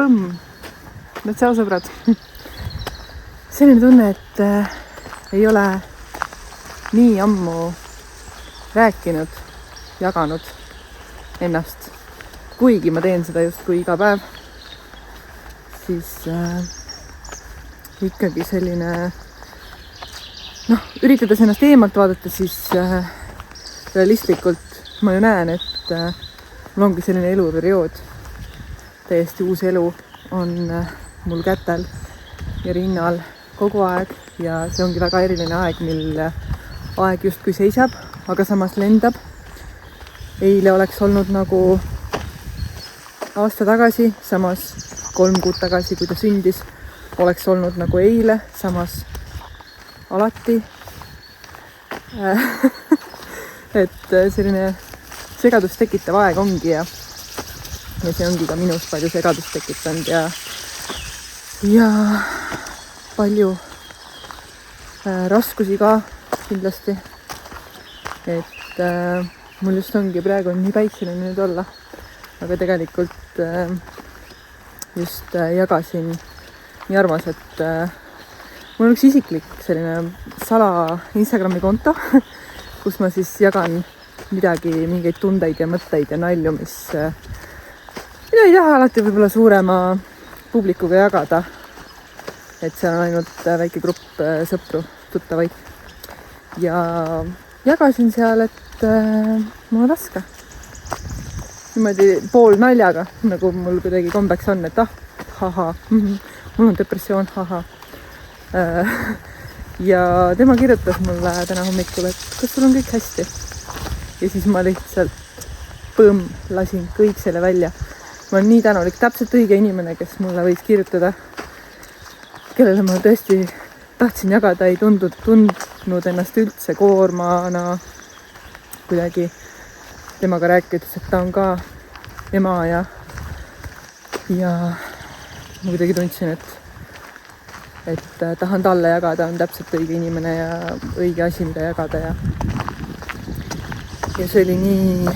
Põmm! No tšau, sõbrad! Selline tunne, et ei ole nii ammu rääkinud, jaganud ennast. Kuigi ma teen seda justkui iga päev, siis ikkagi selline, üritades ennast eemalt vaadata, siis realistlikult ma ju näen, et mul ongi selline eluperiood. Täiesti uus elu on mul kätel ja rinnal kogu aeg ja see ongi väga eriline aeg, mil aeg justkui seisab, aga samas lendab. Eile oleks olnud nagu aasta tagasi, samas 3 kuud tagasi, kui ta sündis, oleks olnud nagu eile, samas alati. Et selline segadust tekitav aeg ongi ja see ongi ka minus palju segadust tekitanud ja palju raskusi ka kindlasti. Et mul just ongi praegu on nii päikseline nüüd olla, aga tegelikult just jagasin nii armas, et mul on üks isiklik selline sala Instagrami konto, kus ma siis jagan midagi, mingeid tundeid ja mõtteid ja nalju, mida ei taha alati võib-olla suurema publikuga jagada. Et seal on ainult väike grupp sõpru, tuttavaid. Ja jagasin seal, et mul on raske. Niimoodi pool naljaga, nagu mul kuidagi kombeks on, et haha, mul on depressioon, haha. Ja tema kirjutas mulle täna hommikul, et kas sul on kõik hästi. Ja siis ma lihtsalt lasin kõik selle välja. Ma olen nii tänulik, täpselt õige inimene, kes mulle võis kirjutada, kellele ma tõesti tahtsin jagada, ei tundnud ennast üldse koormana kuidagi. Temaga rääkides, et ta on ka ema ja ma kuidagi tundsin, et tahan talle jagada, on täpselt õige inimene ja õige asi, mida jagada. Ja see oli nii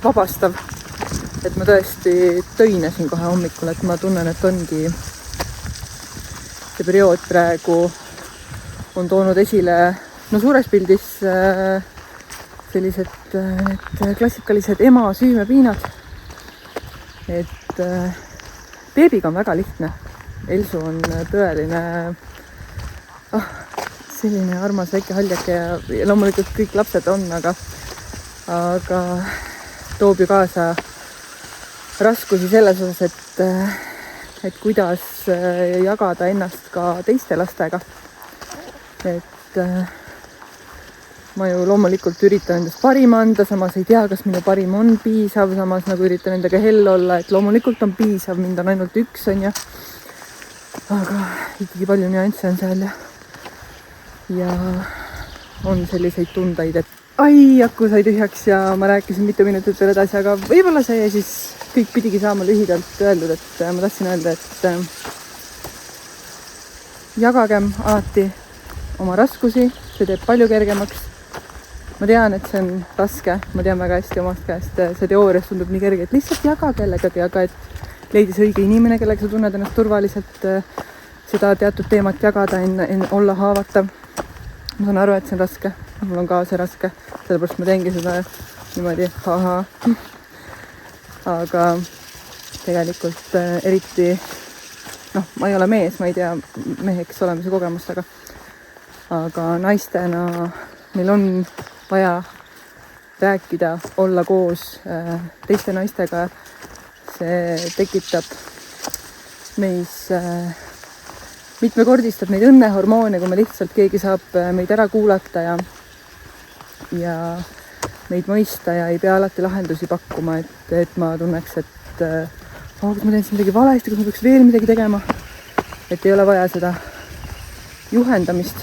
vabastav, et ma tõesti töinesin kohe hommikul, et ma tunnen, et ongi see periood praegu on toonud esile suures pildis sellised need klassikalised ema süümepiinad. Et beebiga on väga lihtne. Elsu on tõeline selline armas väike haljake ja loomulikult kõik lapsed on, aga toob ju kaasa raskusi selles osas, et kuidas jagada ennast ka teiste lastega. Et ma ju loomulikult üritan endast parima anda, samas ei tea, kas minu parim on piisav, samas nagu üritan endaga hell olla, et loomulikult on piisav, mind on ainult üks, on ja. Aga ikkagi palju nüansse on seal ja on selliseid tundeid, et aku sai tühjaks ja ma rääkisin mitu minutit veel edasi, aga võib-olla see ja siis kõik pidigi saama lühidalt öeldud, et ma tahtsin öelda, et jagagem alati oma raskusi, see teeb palju kergemaks. Ma tean, et see on raske, ma tean väga hästi omast käest, see teoorias tundub nii kerge, et lihtsalt jaga kellegagi, aga et leidis õige inimene, kellega sa tunned ennast turvaliselt seda teatud teemat jagada, olla haavatav. Ma saan aru, et see on raske, mul on ka see raske, sellepärast ma teengi seda niimoodi, aga tegelikult eriti, ma ei ole mees, ma ei tea meheks olemise kogemust, aga naistena meil on vaja rääkida, olla koos teiste naistega. See tekitab meis, mitmekordistab neid õnnehormoone, kui me lihtsalt keegi saab meid ära kuulata ja meid mõista ja ei pea alati lahendusi pakkuma, et ma tunneks, et kas ma teen siin midagi valesti, kas ma peaks veel midagi tegema. Et ei ole vaja seda juhendamist,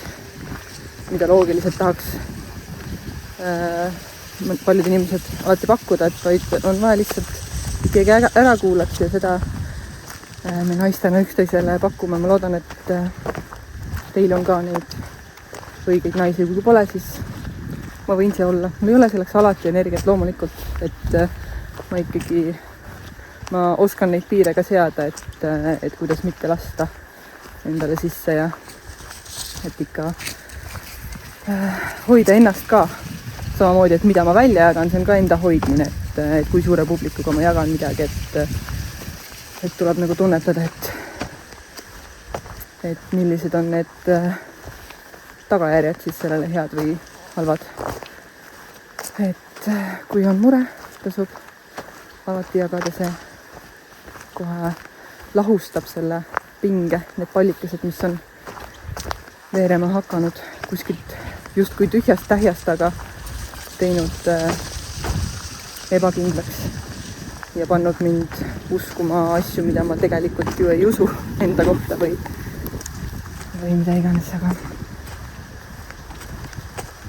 mida loogiliselt tahaks paljud inimesed alati pakkuda, et vaid on vaja lihtsalt keegi ära kuulaks ja seda me naistena üksteisele pakume. Ma loodan, et teil on ka neid õigeid naisi, kui pole, siis ma võin see olla. Mul ei ole selleks alati energiat loomulikult, et ma ikkagi ma oskan neid piire ka seada, et kuidas mitte lasta endale sisse ja et ikka hoida ennast ka. Samamoodi, et mida ma välja jagan, see on ka enda hoidmine, et kui suure publikuga ma jagan midagi, et tuleb nagu tunnetada, et millised on need tagajärjed siis sellele head või halvad. Et kui on mure, tasub alati jagada, see kohe lahustab selle pinge, need pallikesed, mis on veerema hakanud kuskilt justkui tühjast tähjast, aga teinud ebakindlaks ja pannud mind uskuma asju, mida ma tegelikult ju ei usu enda kohta või mida iganes, aga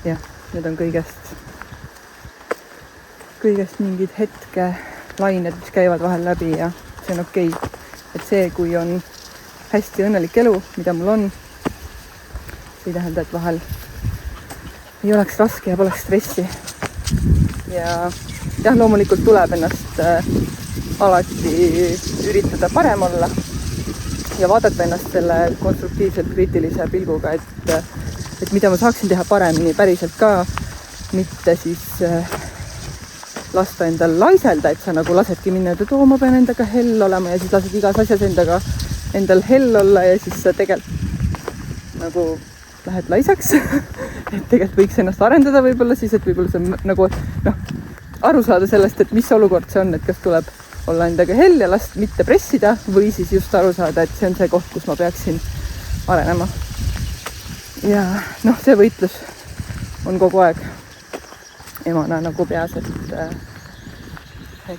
jah, need on kõigest mingid hetke lained, mis käivad vahel läbi ja see on okei. Et see, kui on hästi õnnelik elu, mida mul on, see ei tähenda, et vahel ei oleks raske ja poleks stressi. Ja jah, loomulikult tuleb ennast alati üritada parem olla ja vaadata ennast selle konstruktiivselt kriitilise pilguga, et mida ma saaksin teha paremini päriselt ka, mitte siis lasta endal laiselda, et sa nagu lasedki minna, et ma pean endaga hell olema ja siis lased igas asjas endal hell olla ja siis sa tegelikult nagu lähed laisaks. Et tegelikult võiks ennast arendada võib-olla siis, et võib-olla see nagu aru saada sellest, et mis olukord see on, et kas tuleb olla endaga hell ja last mitte pressida või siis just aru saada, et see on see koht, kus ma peaksin arenema. Ja see võitlus on kogu aeg emana nagu peas, et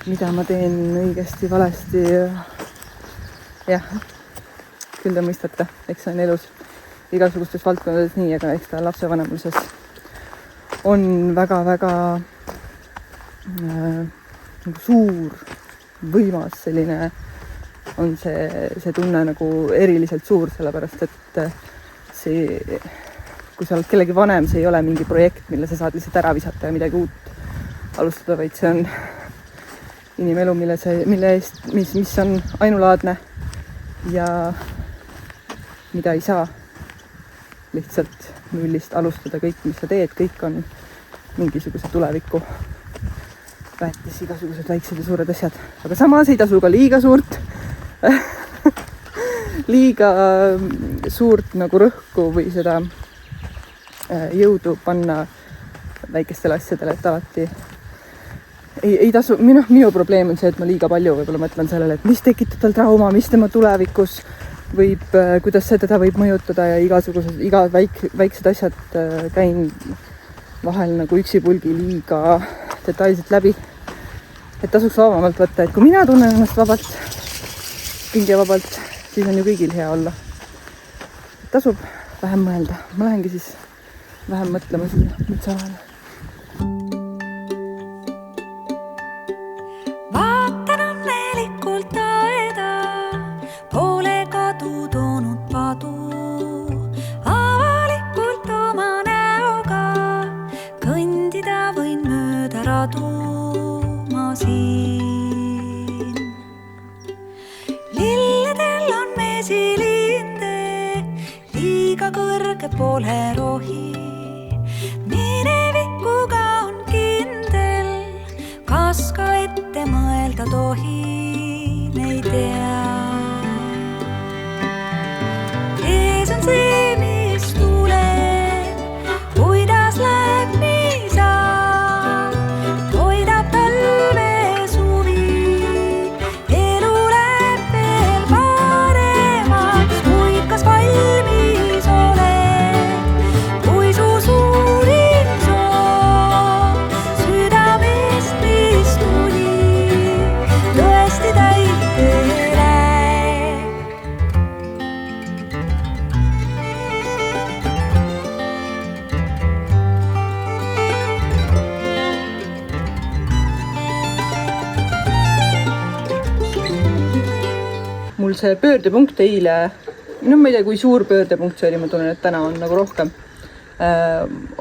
mida ma teen õigesti, valesti. Jah, küll te mõistate, eks see on elus igasugustes valdkondades nii, aga eks ta lapsevanemaluses on väga-väga nagu suur, võimas selline, on see tunne nagu eriliselt suur, sellepärast et see, kui sa oled kellegi vanem, see ei ole mingi projekt, mille sa saad lihtsalt ära visata ja midagi uut alustada, vaid see on inimelu, mis on ainulaadne ja mida ei saa lihtsalt nullist alustada. Kõik, mis sa teed, kõik on mingisuguse tuleviku väetis, igasugused väiksed ja suured asjad. Aga samas ei tasu ka liiga suurt nagu rõhku või seda jõudu panna väikestele asjadele, et alati ei tasu. Minu probleem on see, et ma liiga palju võib-olla mõtlen sellele, et mis tekitab tal trauma, mis tema tulevikus võib, kuidas see teda võib mõjutada ja iga väiksed asjad käin vahel nagu üksipulgi liiga detailselt läbi. Et tasuks vabamalt võtta, et kui mina tunnen ennast vabalt, pingevabalt, siis on ju kõigil hea olla. Tasub vähem mõelda. Ma lähengi siis vähem mõtlema siia mütsalale. Vaatan õnnelikult aeda, poole kadu toonud padu. Avalikult oma näoga kõndida võin mööda radu. Siin. Lilledel on meesilinde, liiga kõrge pole rohi. Minevikuga on kindel, kas ka ette mõelda tohin, ei tea. Ees on see, mis tuleb, kuidas läheb nii saab. Mul see pöördepunkt eile, ma ei tea, kui suur pöördepunkt see oli, ma tunnen, et täna on nagu rohkem,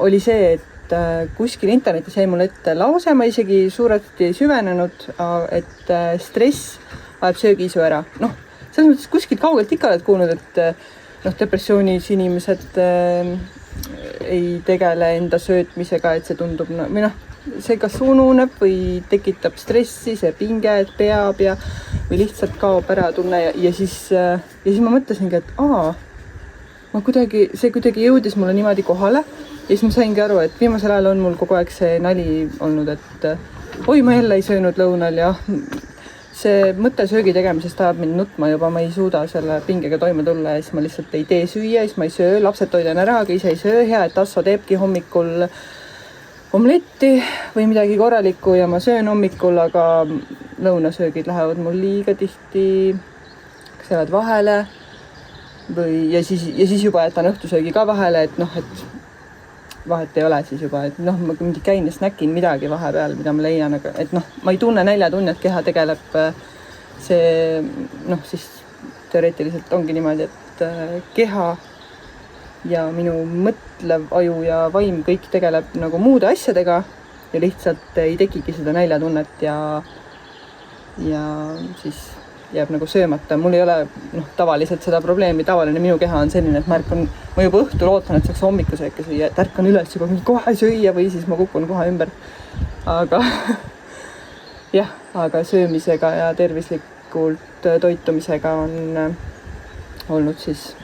oli see, et kuskil internetis jäi mulle ette lause, ma isegi suuresti ei süvenenud, et stress ajab söögiisu ära. Noh, selles mõttes kuskilt kaugelt ikka oled kuulnud, et depressioonis inimesed ei tegele enda söötmisega, et see tundub, või see kas ununeb või tekitab stressi, see pinge, et peab ja või lihtsalt kaob ära tunne ja siis ma mõtlesingi, et see kuidagi jõudis mulle niimoodi kohale ja siis ma saingi aru, et viimasel ajal on mul kogu aeg see nali olnud, et oi, ma jälle ei söönud lõunal ja see mõte söögi tegemisest ajab mind nutma juba, ma ei suuda selle pingega toime tulla ja siis ma lihtsalt ei tee süüa, siis ma ei söö, lapsed toidan ära, aga ise ei söö, hea, et Asso teebki hommikul omletti või midagi korralikku ja ma söön hommikul, aga lõunasöögid lähevad mul liiga tihti, kas jäävad vahele või ja siis juba jätan õhtusöögi ka vahele, et vahet ei ole siis juba, et ma mingi käin ja snäkin midagi vahepeal, mida ma leian, aga et ma ei tunne näljatunnet, keha tegeleb see, siis teoreetiliselt ongi niimoodi, et keha ja minu mõtlev aju ja vaim kõik tegeleb nagu muude asjadega ja lihtsalt ei tekigi seda näljatunnet ja siis jääb nagu söömata. Mul ei ole tavaliselt seda probleemi, tavaline minu keha on selline, et ma juba õhtul ootan, et saaks hommikusööke süüa, et ärkan üles juba kohe süüa või siis ma kukun kohe ümber. Aga jah, aga söömisega ja tervislikult toitumisega on olnud siis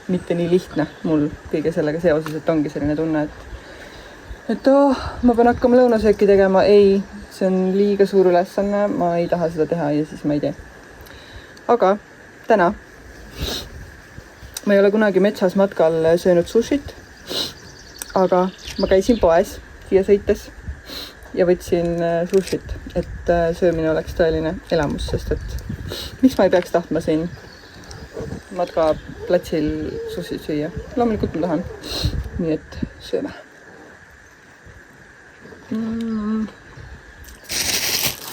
mitte nii lihtne mul kõige sellega seoses, et ongi selline tunne, et ma pean hakkama lõunasööki tegema. Ei, see on liiga suur ülesanne, ma ei taha seda teha ja siis ma ei tee. Aga täna ma ei ole kunagi metsas matkal söönud sushit, aga ma käisin poes siia sõites ja võtsin sushit, et söömine oleks tõeline elamus, sest et miks ma ei peaks tahtma siin matkaplatsil sushit süüa. Loomulikult ma tahan. Nii et sööme.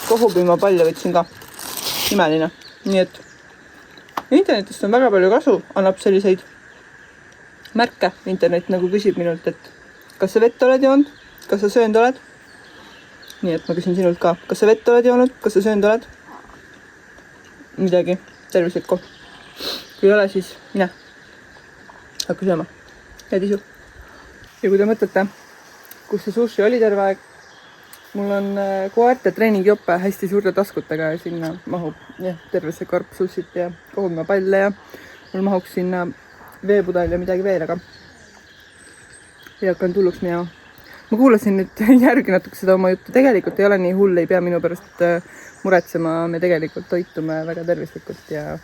Kohupiima palja võtsin ka. Imeline. Nii et internetist on väga palju kasu. Annab selliseid märke. Internet nagu küsib minult, et kas sa vett oled joonud? Kas sa söönud oled? Nii et ma küsin sinult ka. Kas sa vett oled joonud? Kas sa söönud oled? Midagi tervislikku. Kui ei ole, siis mine. Hakka sööma. Head isu. Ja kui te mõtlete, kus see sushi oli terve aeg, mul on koerte treeningjope hästi suurte taskutega ja sinna mahub terve see karp sushit ja kohuma palle ja mul mahuks sinna veepudel ja midagi veel, aga ei hakanud hulluks minema. Ma kuulasin nüüd järgi natuke seda oma juttu. Tegelikult ei ole nii hull, ei pea minu pärast muretsema. Me tegelikult toitume väga tervislikult ja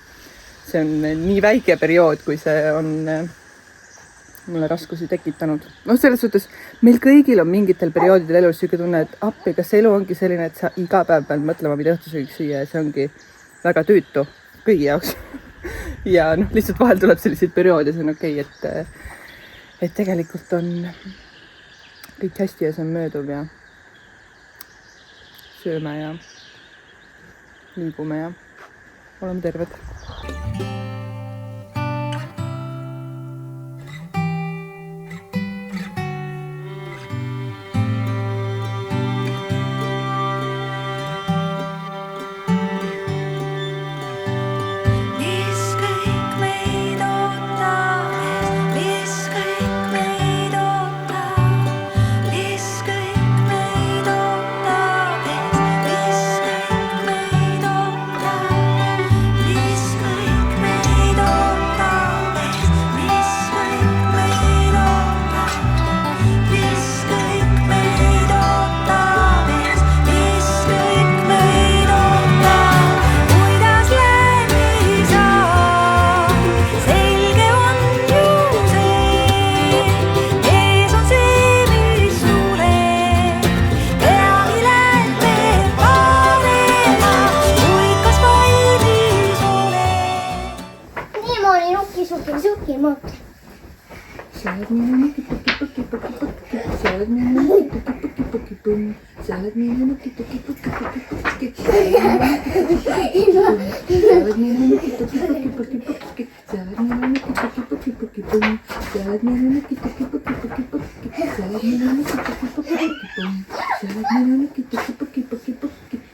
see on nii väike periood, kui see on mulle raskusi tekitanud. Selles suhtes, meil kõigil on mingitel perioodidel elus siuke tunne, et appi, kas elu ongi selline, et sa iga päev pead mõtlema, mida õhtusöögiks süüa ja see ongi väga tüütu kõigi jaoks. Ja lihtsalt vahel tuleb selliseid perioode, see on okei, et tegelikult on kõik hästi ja see on mööduv ja sööme ja liigume ja oleme terved.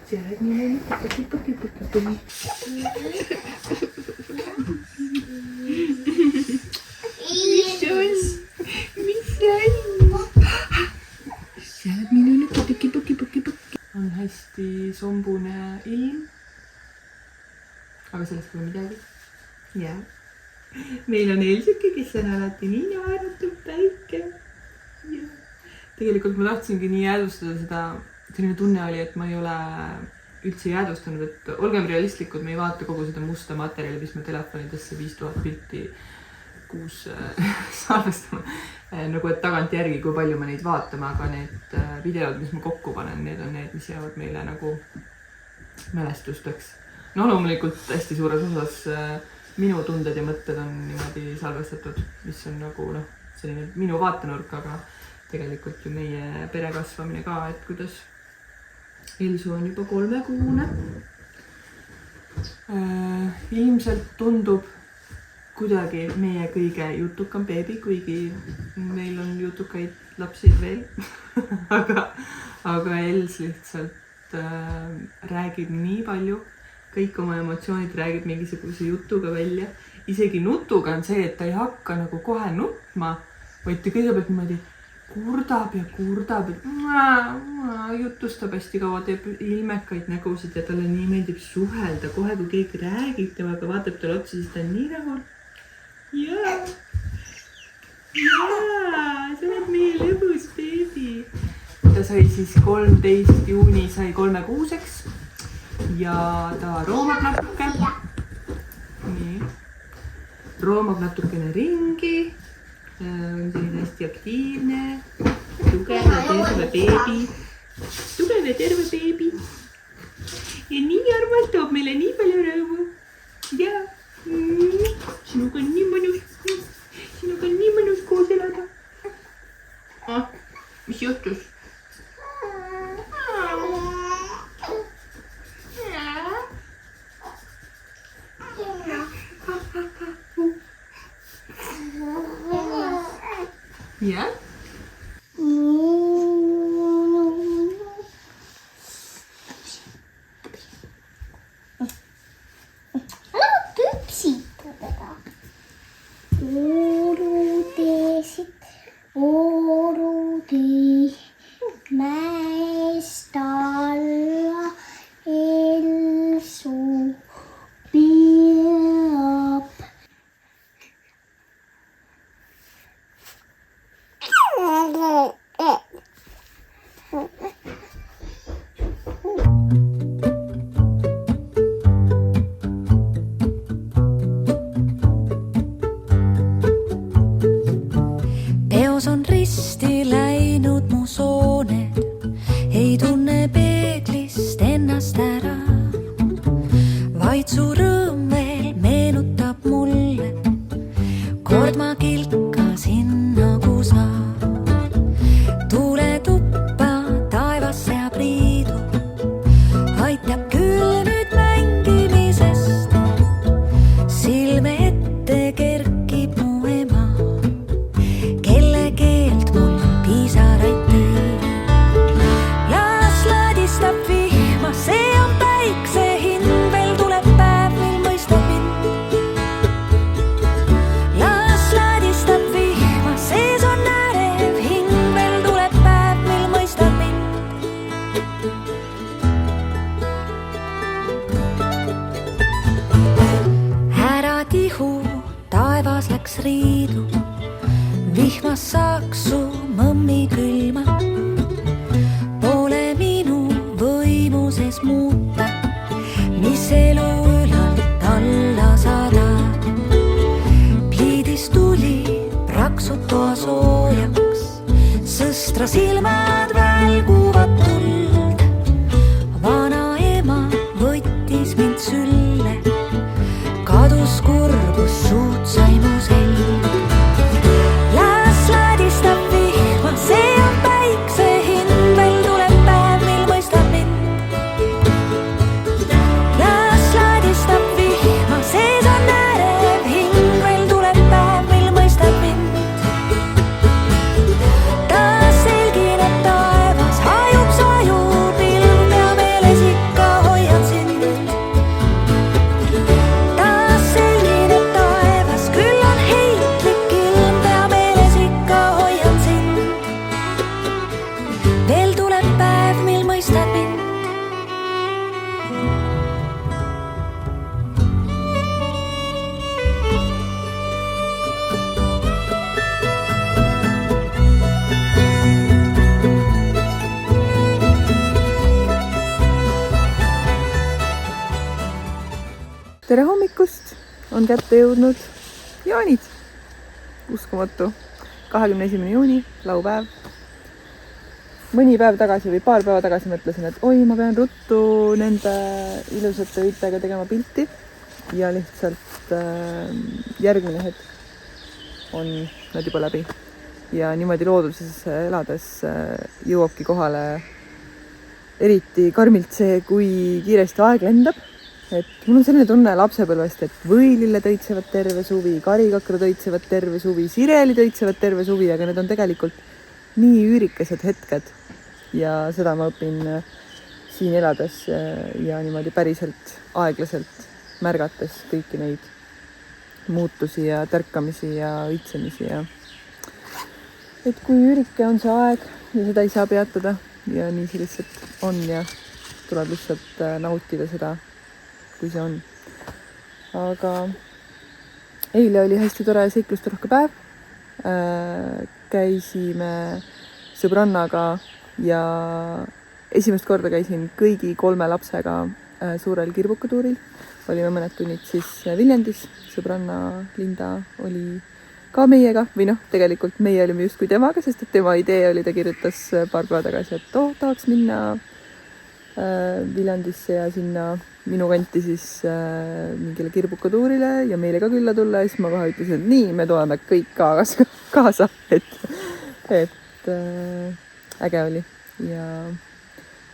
Sead minu nutuki-puki-puki-puki. Mis on? Sead minu nutuki-puki-puki-puki. On hästi sombune ilm. Aga sellest pole midagi. Jaa. Meil on Elsuke, kes on alati nii naeratud päike. Tegelikult ma tahtsingi nii jäädvustada seda, selline tunne oli, et ma ei ole üldse jäädvustanud, et olgem realistlikud, me ei vaata kogu seda musta materjali, mis me telefonidesse 5000 pilti kuus salvestama. Nagu et tagant järgi, kui palju me neid vaatame, aga need videod, mis ma kokku panen, need on need, mis jäävad meile nagu mälestusteks. No loomulikult hästi suures osas minu tunded ja mõtted on niimoodi salvestatud, mis on nagu selline minu vaatenurk, aga tegelikult ju meie pere kasvamine ka, et kuidas Elsu on juba 3-kuune. Ilmselt tundub kuidagi meie kõige jutukam beebi, kuigi meil on jutukaid lapsi veel. aga Els lihtsalt räägib nii palju. Kõik oma emotsioonid räägib mingisuguse jutuga välja. Isegi nutuga on see, et ta ei hakka nagu kohe nutma, vaid ta kõigepealt niimoodi kurdab ja kurdab, et jutustab hästi kaua, teeb ilmekaid nägusid ja talle nii meeldib suhelda. Kohe, kui keegi räägib temaga, vaatab talle otsa, siis ta on nii rahul. Jaa, sa oled meie lõbus beebi. Ta sai siis 13. juuni sai 3-kuuseks. Ja ta roomab natuke. Nii. Roomab natukene ringi. On selline hästi aktiivne. Tugev ja terve beebi. Tugev ja terve beebi. Ja nii armas toob meile nii palju rõõmu. Ja sinuga on nii mõnus. Sinuga on nii mõnus koos elada. Mis juhtus? Ja? Küpsita teda. Oorudi mäest alla Elsu peab. Peos on risti läinud mu sooned, ei tunne peeglist ennast ära, vaid su rõõm veel meenutab mulle, kord ma kilkasin nagu sa. Tule tuppa, taevas seab riidu, aitab küll nüüd mängimisest. Silme ette kerkib mu ema, kelle keelt mul pisaraid teeb. Las ladistab vihma, see on päikse hind, veel tuleb päev, mil mõistab mind. Las ladistab vihma, sees on ärev hing, veel tuleb päev, mil mõistab mind. Ära tihu, taevas läks riidu, vihmas saaks su mõmmi külma. Pole minu võimuses muuta, mis elu ülalt alla sadab. Pliidis tuli praksud toa soojaks, sõstra silmad välguvad tuld. Vana ema võttis mind sülle, kadus kurbus, suud sai mu selg. Las ladistab vihma, see on päikse hind, veel tuleb päev, mil mõistab mind. Las ladistab vihma, sees on ärev hing, veel tuleb päev, mil mõistab mind. Taas selgineb taas. tere hommikust, on kätte jõudnud jaanid. Uskumatu. 21. juuni, laupäev. Mõni päev tagasi või paar päeva tagasi mõtlesin, et oi, ma pean ruttu nende ilusate õitega tegema pilti ja lihtsalt järgmine hetk on nad juba läbi. Ja niimoodi looduses elades jõuabki kohale eriti karmilt see, kui kiiresti aeg lendab. Et mul on selline tunne lapsepõlvest, et võilille tõitsevad terve suvi, karikakra tõitsevad terve suvi, sireli tõitsevad terve suvi, aga need on tegelikult nii üürikesed hetked. Ja seda ma õpin siin elades ja niimoodi päriselt aeglaselt märgates kõiki neid muutusi ja tärkamisi ja õitsemisi. Ja et kui üürike on see aeg ja seda ei saa peatada ja nii see lihtsalt on ja tuleb lihtsalt nautida seda, kui see on. Aga eile oli hästi tore seiklusterohke päev. Käisime sõbrannaga ja esimest korda käisin kõigi 3 lapsega suurel kirbukatuuril. Olime mõned tunnid siis Viljandis. Sõbranna Linda oli ka meiega või tegelikult meie olime justkui temaga, sest et tema idee oli, ta kirjutas paar päeva tagasi, et tahaks minna Viljandisse ja sinna minu kanti siis mingile kirbukatuurile ja meile ka külla tulla. Ja siis ma kohe ütlesin, et nii, me tuleme kõik kaasa, et äge oli ja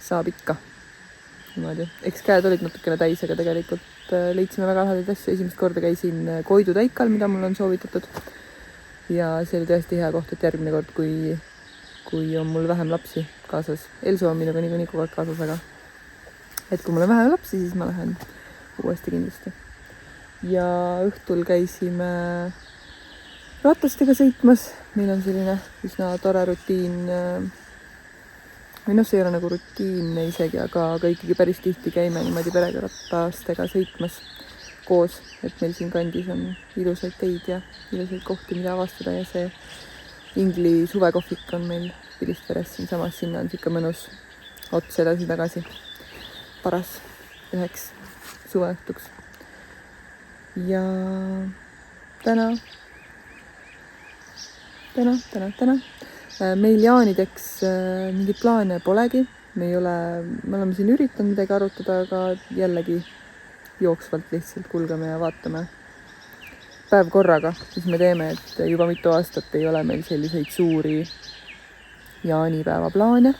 saab ikka. Niimoodi. Eks käed olid natukene täis, aga tegelikult leidsime väga lahedaid asju. Esimest korda käisin Koidu täikal, mida mul on soovitatud. Ja see oli tõesti hea koht, et järgmine kord, kui on mul vähem lapsi kaasas. Elsu on minuga niikuinii kogu aeg kaasas, aga et kui mul on vähem lapsi, siis ma lähen uuesti kindlasti. Ja õhtul käisime ratastega sõitmas. Meil on selline üsna tore rutiin. Või see ei ole nagu rutiinne isegi, aga ikkagi päris tihti käime niimoodi perega ratastega sõitmas koos. Et meil siin kandis on ilusaid teid ja ilusaid kohti, mida avastada. Ja see Ingli suvekohvik on meil Pilistveres siin samas. Sinna on siuke mõnus ots edasi-tagasi. Paras üheks suveõhtuks. Ja täna meil jaanideks mingit plaane polegi. Me oleme siin üritanud midagi arutada, aga jällegi jooksvalt lihtsalt kulgeme ja vaatame päev korraga, mis me teeme, et juba mitu aastat ei ole meil selliseid suuri jaanipäeva plaane.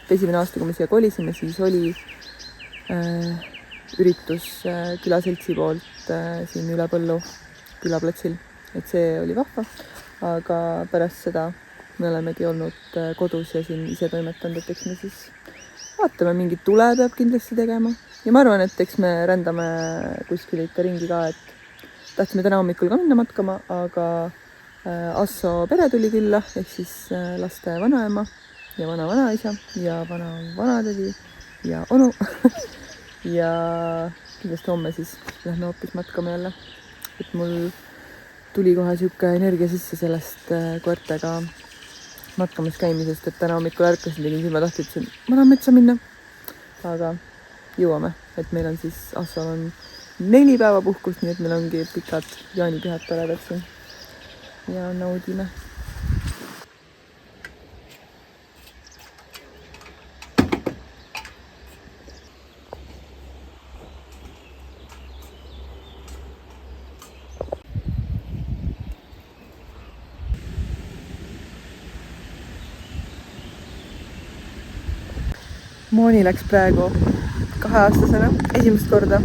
Esimene aasta, kui me siia kolisime, siis oli üritus külaseltsi poolt siin üle Põllu külaplatsil, et see oli vahva, aga pärast seda me olemegi olnud kodus ja siin ise toimetanud, et eks me siis vaatame, mingit tule peab kindlasti tegema ja ma arvan, et eks me rändame kuskil ikka ringi ka, et tahtsime täna hommikul ka minna matkama, aga Asso pere tuli külla, ehk siis laste vanaema ja vana-vanaisa ja vana-vanatädi ja onu ja kindlasti homme siis lähme hoopis matkama jälle, et mul tuli kohe siuke energia sisse sellest koertega matkamas käimisest, et täna hommikul ärkasin, tegin silma tahti, ütlesin, ma tahan metsa minna, aga jõuame, et meil on siis Assol on 4 päeva puhkust, nii et meil ongi pikad jaanipühad toredad siin ja naudime. Mooni läks praegu 2-aastasena esimest korda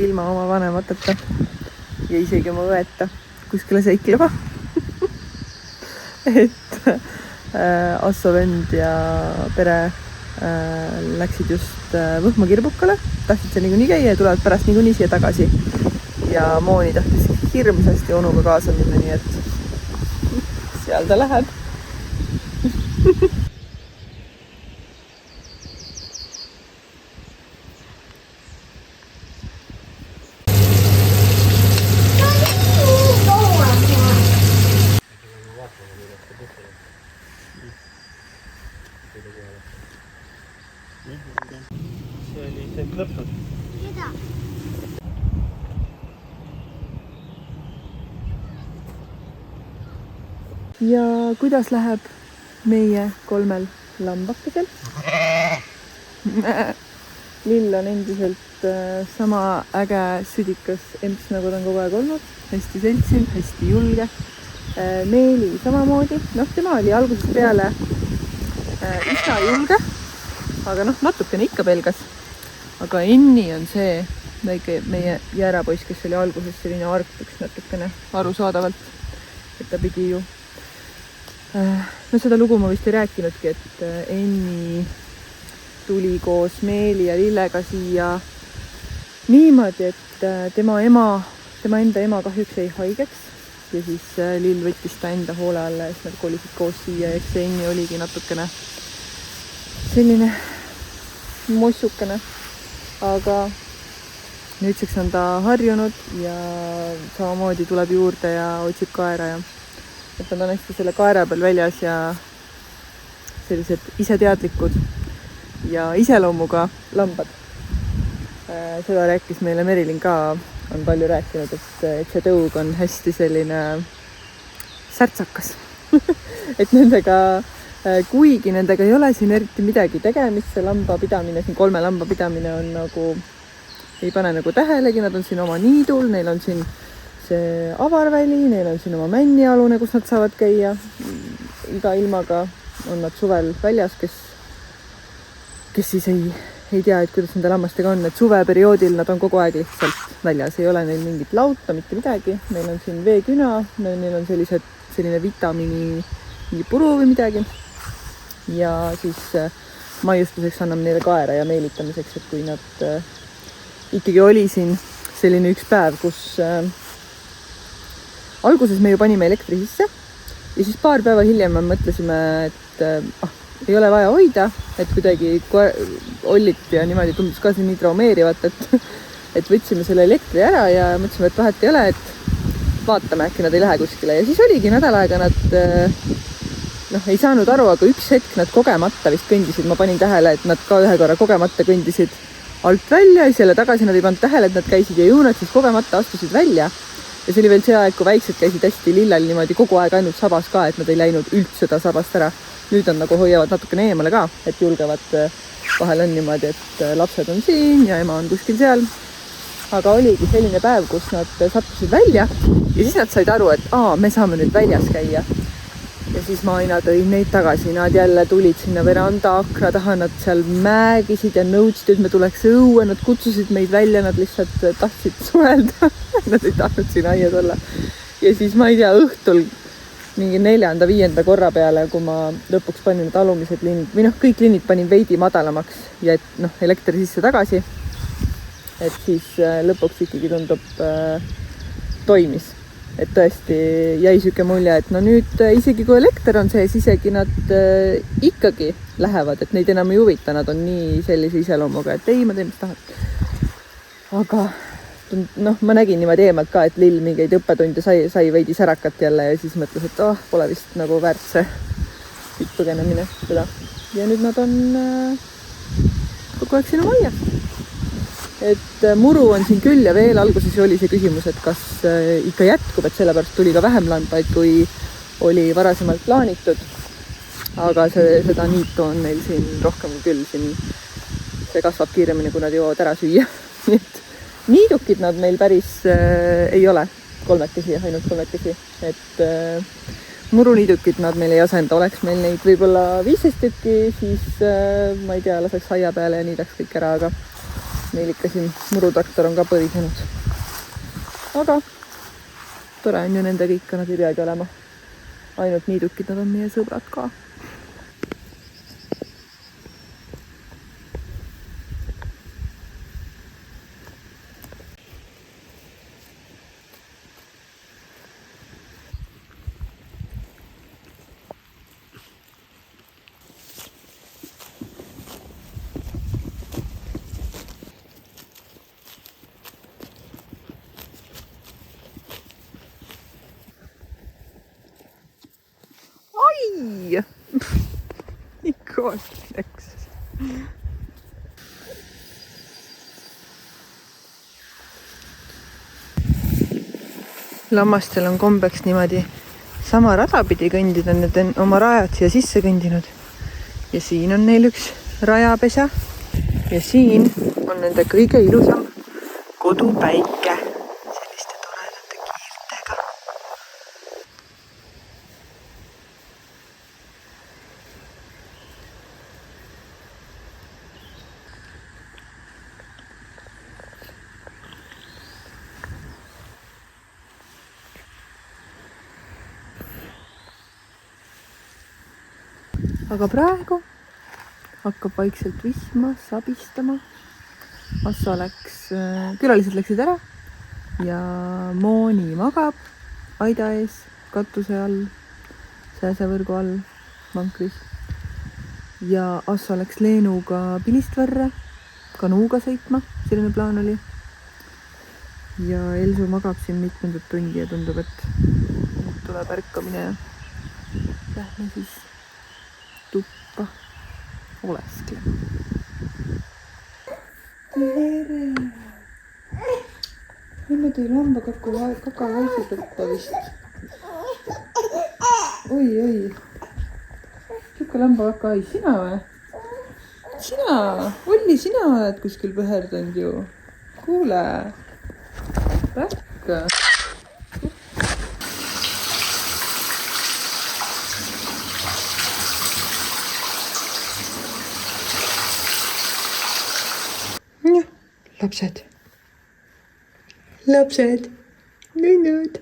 ilma oma vanemateta ja isegi oma õeta kuskile seiklema. Et Asso vend ja pere läksid just Võhma kirbukale, tahtsid seal niikuinii käia ja tulevad pärast niikuinii siia tagasi. Ja Mooni tahtis hirmsasti onuga kaasa minna, nii et seal ta läheb. See oli see lõpnud. ja kuidas läheb meie 3 lambakesel? Lill on endiselt sama äge südikas emps, nagu ta on kogu aeg olnud. Hästi seltsinud, hästi julge. Meeli samamoodi. Tema oli algusest peale üsna julge, aga natukene ikka pelgas. Aga Enni on see väike meie jäärapoiss, kes oli alguses selline argtuks natukene arusaadavalt. Et ta pidi ju... seda lugu ma vist ei rääkinudki, et Enni tuli koos Meeli ja Lillega siia niimoodi, et tema enda ema kahjuks jäi haigeks ja siis Lill võttis ta enda hoole alla ja siis nad kolisid koos siia ja eks see Enni oligi natukene selline mossukene, aga nüüdseks on ta harjunud ja samamoodi tuleb juurde ja otsib kaera ja et nad on hästi selle kaera peal väljas ja sellised iseteadlikud ja iseloomuga lambad. Seda rääkis meile Merilin ka, on palju rääkinud, et see tõug on hästi selline särtsakas. Et nendega, kuigi nendega ei ole siin eriti midagi tegemist, see lamba pidamine, siin 3 lamba pidamine on nagu, ei pane nagu tähelegi, nad on siin oma niidul, neil on siin see avarväli, neil on siin oma männialune, kus nad saavad käia. Iga ilmaga on nad suvel väljas, kes siis ei tea, et kuidas nende lammastega on, et suveperioodil nad on kogu aeg lihtsalt väljas, ei ole neil mingit lauta, mitte midagi. Neil on siin veeküna, neil on selline vitamiini mingi puru või midagi. Ja siis maiustuseks anname neile kaera ja meelitamiseks, et kui nad ikkagi oli siin selline üks päev, kus alguses me ju panime elektri sisse ja siis paar päeva hiljem me mõtlesime, et ei ole vaja hoida, et kuidagi ollit ja niimoodi tundus ka siin nii traumeerivat, et võtsime selle elektri ära ja mõtlesime, et vahet ei ole, et vaatame, äkki nad ei lähe kuskile. Ja siis oligi nädal aega nad ei saanud aru, aga üks hetk nad kogemata vist kõndisid. Ma panin tähele, et nad ka ühe korra kogemata kõndisid alt välja ja selle tagasi nad ei pannud tähele, et nad käisid ja ju nad siis kogemata astusid välja. Ja see oli veel see aeg, kui väiksed käisid hästi lillal niimoodi kogu aeg ainult sabas ka, et nad ei läinud üldse seda sabast ära. Nüüd on nagu hoiavad natukene eemale ka, et julgevad. Vahel on niimoodi, et lapsed on siin ja ema on kuskil seal. Aga oligi selline päev, kus nad sattusid välja ja siis nad said aru, et me saame nüüd väljas käia. Ja siis ma aina tõin neid tagasi. Nad jälle tulid sinna veranda akra taha, nad seal määgisid ja nõudsid, et me tuleks õue. Nad kutsusid meid välja, nad lihtsalt tahtsid suhelda. Nad ei tahtnud siin aias olla. Ja siis ma ei tea, õhtul mingi 4.-5. korra peale, kui ma lõpuks panin need alumised linnid, või kõik linnid panin veidi madalamaks ja et elektri sisse tagasi. Et siis lõpuks ikkagi tundub toimis. Et tõesti jäi siuke mulje, et nüüd isegi kui elekter on sees, isegi nad ikkagi lähevad, et neid enam ei huvita, nad on nii sellise iseloomuga, et ei, ma teen, mis tahan. Aga ma nägin niimoodi eemalt ka, et Lill mingeid õppetunde sai veidi särakat jälle ja siis mõtles, et pole vist nagu väärt see põgenemine seda. Ja nüüd nad on kogu aeg siin oma aias. Et muru on siin küll ja veel alguses oli see küsimus, et kas ikka jätkub, et sellepärast tuli ka vähem lambaid, kui oli varasemalt plaanitud. Aga seda niitu on neil siin rohkem küll. See kasvab kiiremini, kui nad jõuavad ära süüa. Niidukid nad meil päris ei ole, ainult kolmekesi. Et muruniidukid nad meil ei asenda, oleks meil neid võib-olla 15 tükki, siis ma ei tea, laseks aia peale ja niidaks kõik ära, aga meil ikka siin murutraktor on ka põrisenud. Aga tore on ju nendega ikka, nad ei peagi olema. Ainult niidukid, nad on meie sõbrad ka. Nii kõvasti läks. Lammastel on kombeks niimoodi sama rada pidi kõndida, need on oma rajad siia sisse kõndinud. Ja siin on neil üks rajapesa. Ja siin on nende kõige ilusam kodupäike. Selliste toredate kiirtega. Aga praegu hakkab vaikselt vihma, sabistama. Assa külalised läksid ära ja Mooni magab aida ees, katuse all, sääsevõrgu all, vankris. Ja Assa läks Leenuga Pilistverre kanuuga sõitma, selline plaan oli. Ja Elsu magab siin mitmendat tundi ja tundub, et tuleb ärkamine ja lähme siis tuppa olesklema. Tere! Võime teil kaka haisu võtta vist. Oi. Siuke lambakaka hais, sina või? Sina! Olli, sina oled kuskil põherdanud ju. Kuule! Räkka! Lapsed, nunnud.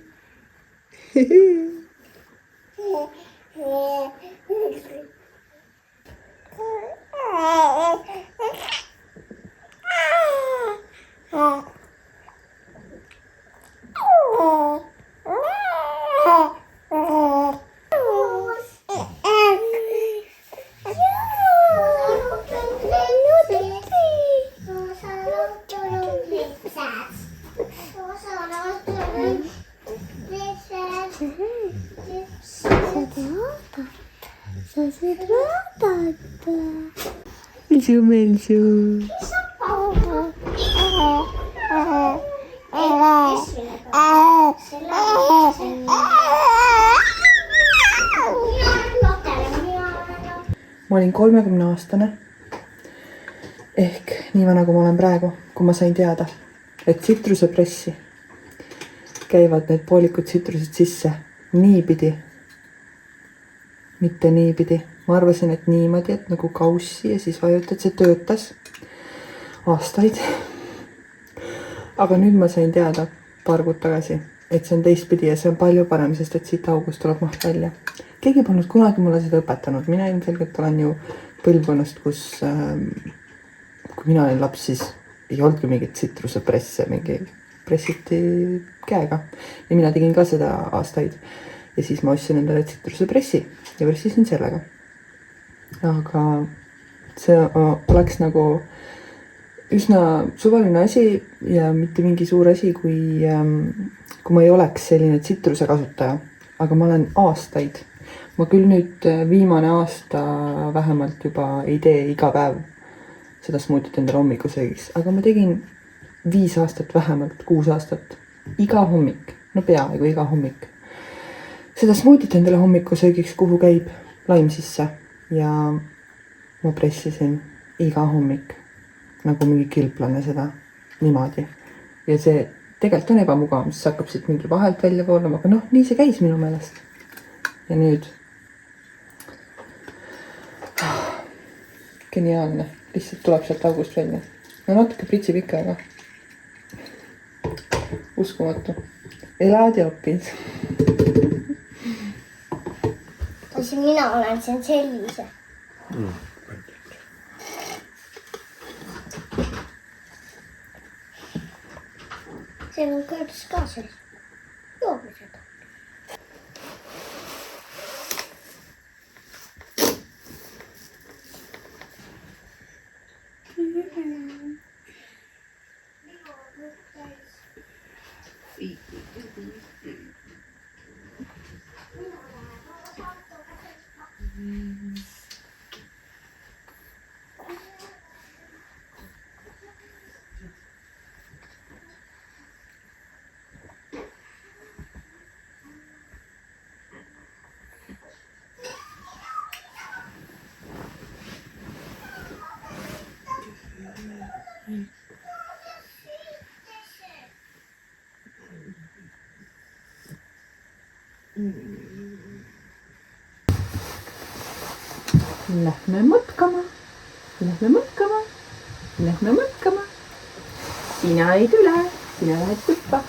Melsu. Ma olin 30-aastane ehk nii vana, kui ma olen praegu, kui ma sain teada, et tsitrusepressi käivad need poolikud tsitrused sisse niipidi, mitte niipidi. Ma arvasin, et niimoodi, et nagu kaussi ja siis vajutad, see töötas aastaid. Aga nüüd ma sain teada paar kuud tagasi, et see on teistpidi ja see on palju parem, sest et siit august tuleb maht välja. Keegi polnud kunagi mulle seda õpetanud. Mina ilmselgelt olen ju põlvkonnast, kus kui mina olin laps, siis ei olnudki mingit tsitrusepresse, mingi pressiti käega. Ja mina tegin ka seda aastaid. Ja siis ma ostsin endale tsitrusepressi ja pressisin sellega. Aga see oleks nagu üsna suvaline asi ja mitte mingi suur asi, kui ma ei oleks selline tsitruse kasutaja. Aga ma olen aastaid. Ma küll nüüd viimane aasta vähemalt juba ei tee iga päev seda smuutit endale hommikusöögiks. Aga ma tegin 5 aastat vähemalt, 6 aastat. Iga hommik, no peaaegu iga hommik. Seda smuutit endale hommikusöögiks, kuhu käib laim sisse. Ja ma pressisin iga hommik nagu mingi kilplane seda niimoodi. Ja see tegelikult on ebamugav, mis hakkab siit mingi vahelt välja voolama, aga noh, nii see käis minu meelest. Ja nüüd geniaalne, lihtsalt tuleb sealt august välja. No natuke pritsib ikka, aga uskumatu. Elad ja õpid. Kas mina olen siin sellise? Seal on kõrts ka sees. Joogu seda. Lähme mõtkama. Lähme mõtkama. Lähme mõtkama. Sina ei tule. Sina lähed tuppa.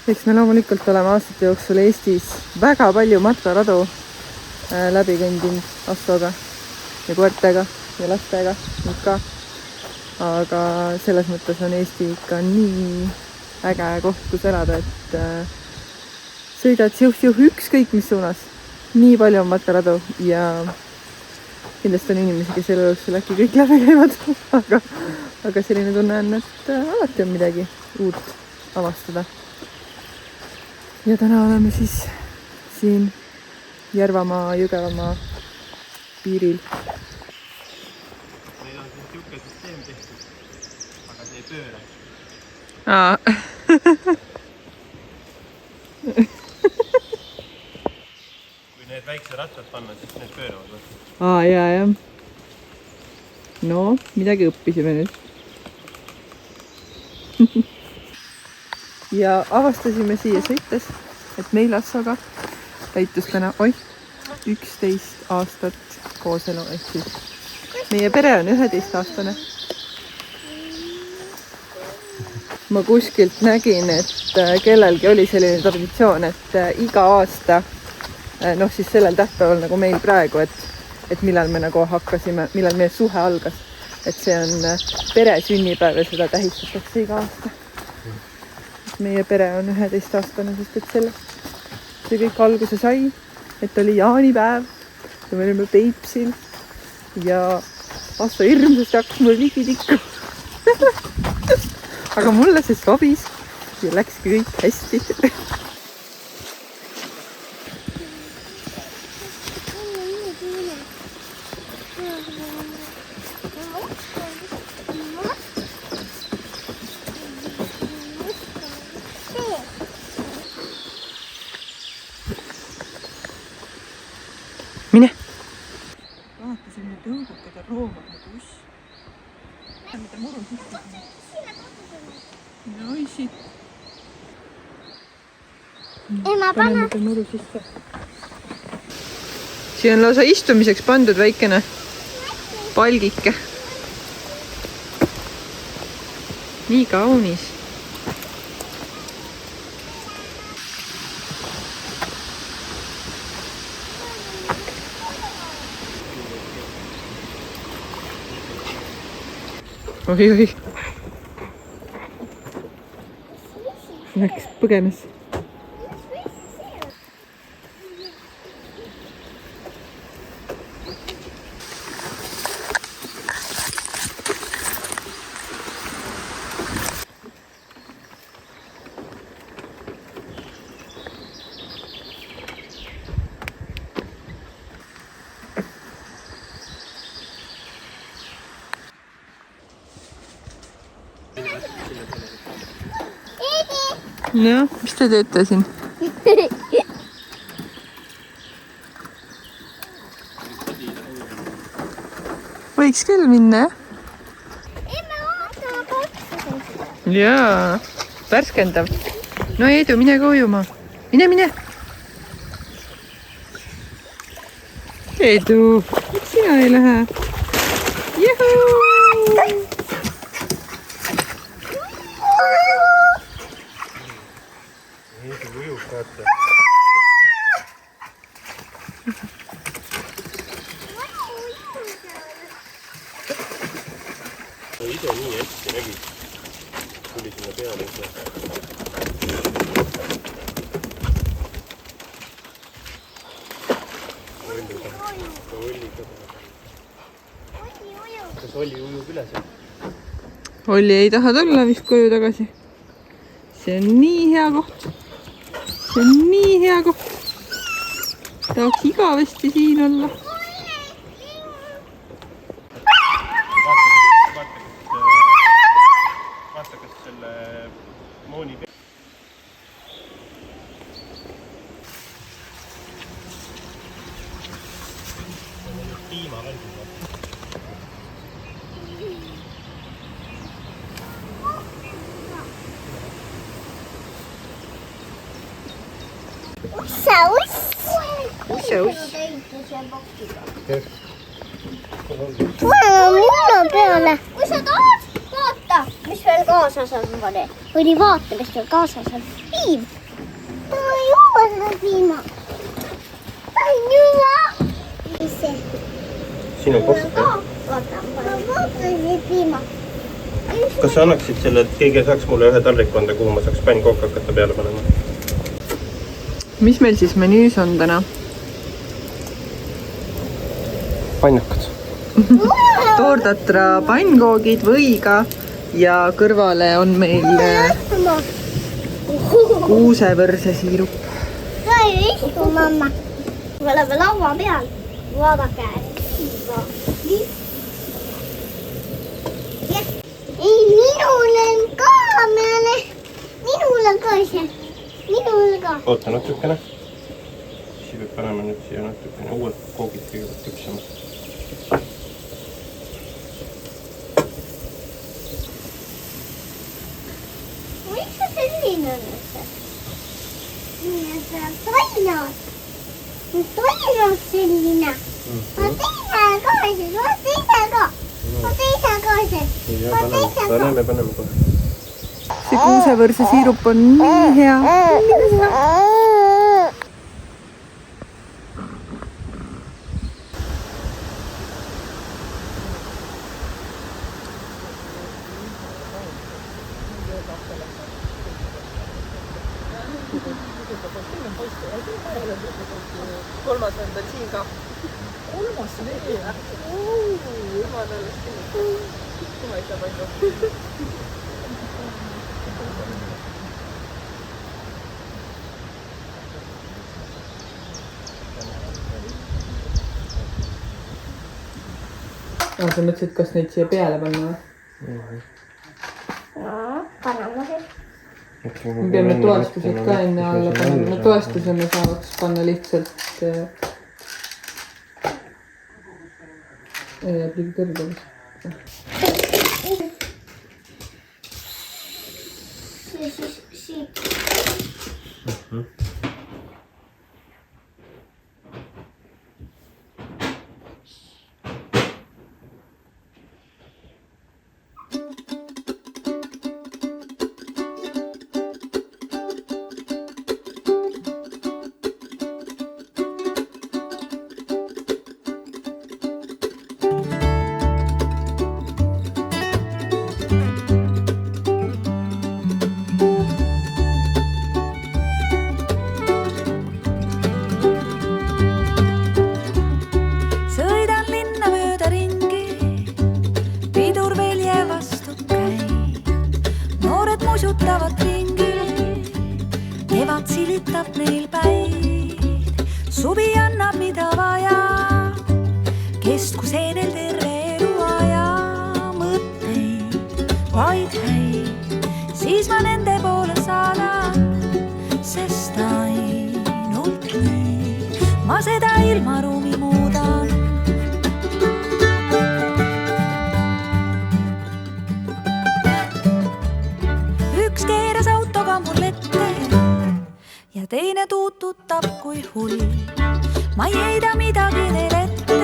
Eks me loomulikult oleme aastate jooksul Eestis väga palju matkaradu läbi kõndinud Assoga ja koertega ja lastega nüüd ka. Aga selles mõttes on Eesti ikka nii äge koht, kus elada, et sõidad siuh-siuh ükskõik mis suunas. Nii palju on matkaradu ja kindlasti on inimesi, kes elu jooksul äkki kõik läbi käivad. aga selline tunne on, et alati on midagi uut avastada. Ja täna oleme siis siin Järvamaa, Jõgevamaa piiril. Meil on siin siuke süsteem tehtud, aga see ei pööra. Kui need väikse rattad panna, siis need pööravad. Jah. No, midagi õppisime nüüd. Ja avastasime siia sõites, et meil Assoga täitus täna 11 aastat kooselu, ehk siis meie pere on 11-aastane. Ma kuskilt nägin, et kellelgi oli selline traditsioon, et iga aasta, siis sellel tähtpäeval nagu meil praegu, et millal me nagu hakkasime, millal meie suhe algas, et see on pere sünnipäev ja seda tähistatakse iga aasta. Meie pere on 11-aastane, sest et sellest see kõik alguse sai, et oli jaanipäev ja me olime Peipsil ja Asso hirmsasti hakkas mulle ligi tikku. Aga mulle see sobis ja läkski kõik hästi. Mine! Vaatasin nüüd õugukad ja roomad nagu uss. Mida muru sisse. Ja oisi. Paneme mida muru sisse. Siin on lausa istumiseks pandud väikene palgike. Nii kaunis. Oi. Läks põgenes. No, mis te teete siin? Võiks küll minna, Jaa, värskendav. No Eedu, mine ujuma. Mine. Eedu, miks sina ei lähe? Juhuu! Ise nii hästi nägi. Tuli sinna peale. Kas Olli ujub üle seal? Olli ei taha tulla vist koju tagasi. See on nii hea koht. See on nii hea koht. Tahaks igavesti siin olla. Vaata, kas selle mooni peal. Piima välgib. Tule mullo peale. Kui sa tahad, vaata, mis veel kaasas on. Või vaata, mis veel kaasas on. Piim. Ta ei juua seda piima. Ta ei juua. Ise. Sinu koht. Vaata see piima. Kas sa annaksid selle, et keegi saaks mulle ühe taldriku anda, kuhu ma saaks pannkooke hakata peale panema? Mis meil siis menüüs on täna? Pannakad. Toortatra pannkoogid võiga ja kõrvale on meil kuusevõrse siirup. Sa ei istu, mamma. Me oleme laua peal. Vaadake. Ei, minul on ka. Minul on ka see. Minul ka. Oota natukene. Siis peab panema nüüd siia natukene uued koogid kõigepealt küpsama. Miks sa selline on? Nii, et toinud. Toinud selline. Ma teise ka siis. Ma teise ka. Paneme kohe. See kuusevõrse siirup on nii hea. Kolmas on tal siin ka. Kolmas veel. Jumalast. Ma ei saa palju. Sa mõtlesid, kas neid siia peale panna või? No, paneme siis. Me peame toestused ka enne alla panema. Toestuse me saaks panna lihtsalt jääb liiga kõrgele. Siis siit. Musutavad ringil, kevad silitab neil päid. Suvi annab mida vaja, kestku seenel terve eluaja. Mõtteid vaid häid, siis ma nende poole saadan, sest ainult nii ma seda ilmaruumi muudan. Üks keeras autoga mul ette ja teine tuututab kui hull. Ma ei heida midagi neil ette,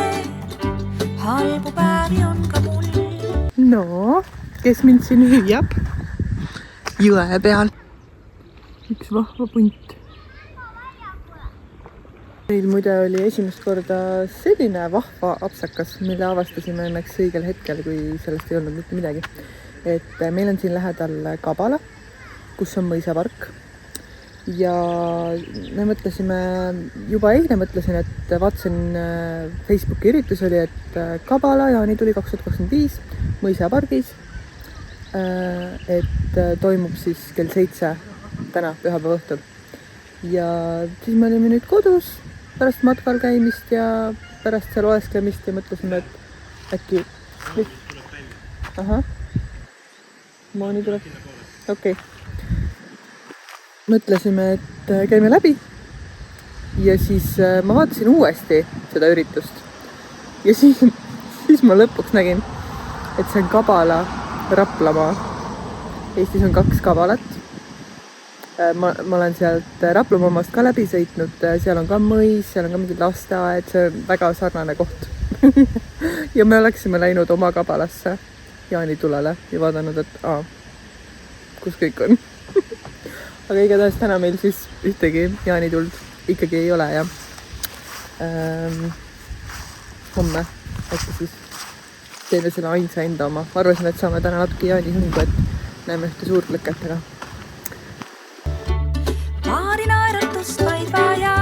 halbu päevi on ka mul. No, kes mind siin hüüab? Jõe peal. Üks vahva punt. Meil muide oli esimest korda selline vahva apsakas, mille avastasime õnneks õigel hetkel, kui sellest ei olnud mitte midagi. Et meil on siin lähedal Kabala, kus on mõisapark. ja me mõtlesime, juba eile mõtlesin, et vaatasin Facebooki üritus oli, et Kabala jaanituli 2025 mõisapargis, et toimub siis kell 7 täna pühapäeva õhtul. Ja siis me olime nüüd kodus pärast matkal käimist ja pärast seal olesklemist ja mõtlesime, et äkki ahah, Mooni tuleb, okei. Mõtlesime, et käime läbi ja siis ma vaatasin uuesti seda üritust ja siis ma lõpuks nägin, et see on Kabala Raplamaa. Eestis on 2 Kabalat. Ma olen sealt Raplamaast ka läbi sõitnud, seal on ka mõis, seal on ka mingid lasteaed, see on väga sarnane koht. Ja me oleksime läinud oma Kabalasse jaanitulele ja vaadanud, et kus kõik on. Aga igatahes täna meil siis ühtegi jaanituld ikkagi ei ole ja homme äkki siis teeme selle ainsa enda oma. Ma arvasin, et saame täna natuke jaanihõngu, et näeme ühte suurt lõket, aga paari naeratust vaid vaja,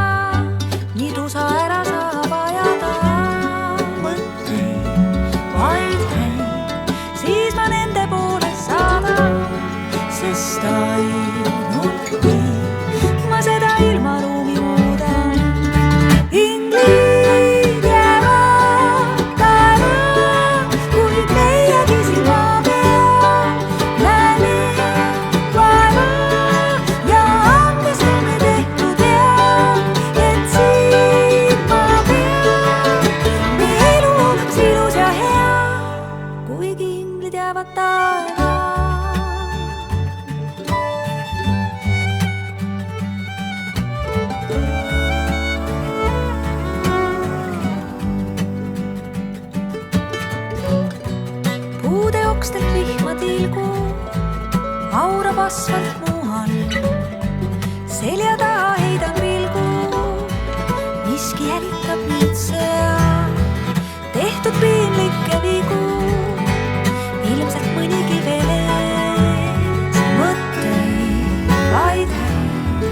nii tusa ära saab ajada mõtteid vaid häid, siis ma nende poole saadan, sest ainult nii ma seda ilmaruumi muudan. Inglid jäävad taeva, kuid meiegi siin maa peal näeme vaeva ja hakkasime tehtud hea, et siin maa peal meie elu oleks ilus ja hea, kuigi inglid jäävad taeva. Puude okstelt vihma tilgu, aurab asfalt muu all. Selja taha heidan pilgu, miski jälitab mind seal. Tehtud piinlikke vigu, ilmselt mõnigi veel ees. Mõtteid vaid häid,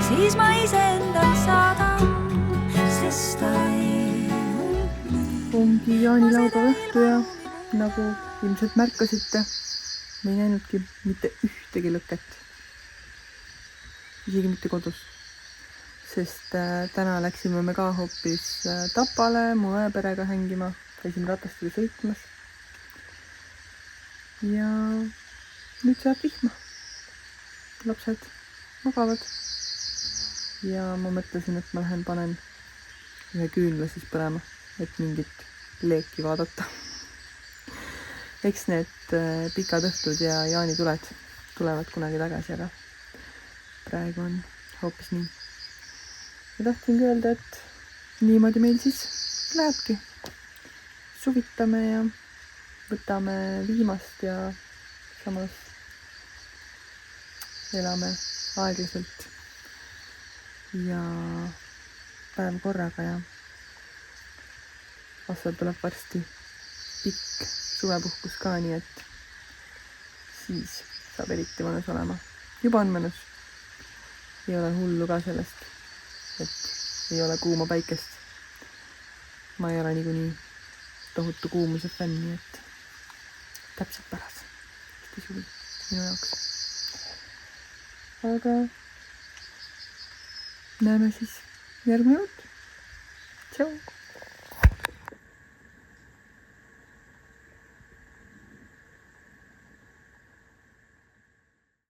siis ma iseendal saadan, sest ainult nii. ongi jaanilaupäeva õhtu ja nagu ilmselt märkasite, me ei näinudki mitte ühtegi lõket. Isegi mitte kodus. Sest täna läksime me ka hoopis Tapale mu õeperega hängima. Käisime ratastele sõitmas. Ja nüüd saab vihma. Lapsed magavad. Ja ma mõtlesin, et ma lähen panen ühe küünla siis põlema, et mingit leeki vaadata. Eks need pikad õhtud ja jaanituled tulevad kunagi tagasi, aga praegu on hoopis nii. Ja tahtsingi öelda, et niimoodi meil siis lähebki. Suvitame ja võtame viimast ja samas elame aeglaselt ja päev korraga ja aastal tuleb varsti pikk suvepuhkus ka, nii et siis saab eriti mõnus olema. Juba on mõnus. Ei ole hullu ka sellest, et ei ole kuuma päikest. Ma ei ole niikuinii tohutu kuumuse fänn, nii et täpselt paras. Hästi suvi minu jaoks. Aga näeme siis järgmine kord. Tšau!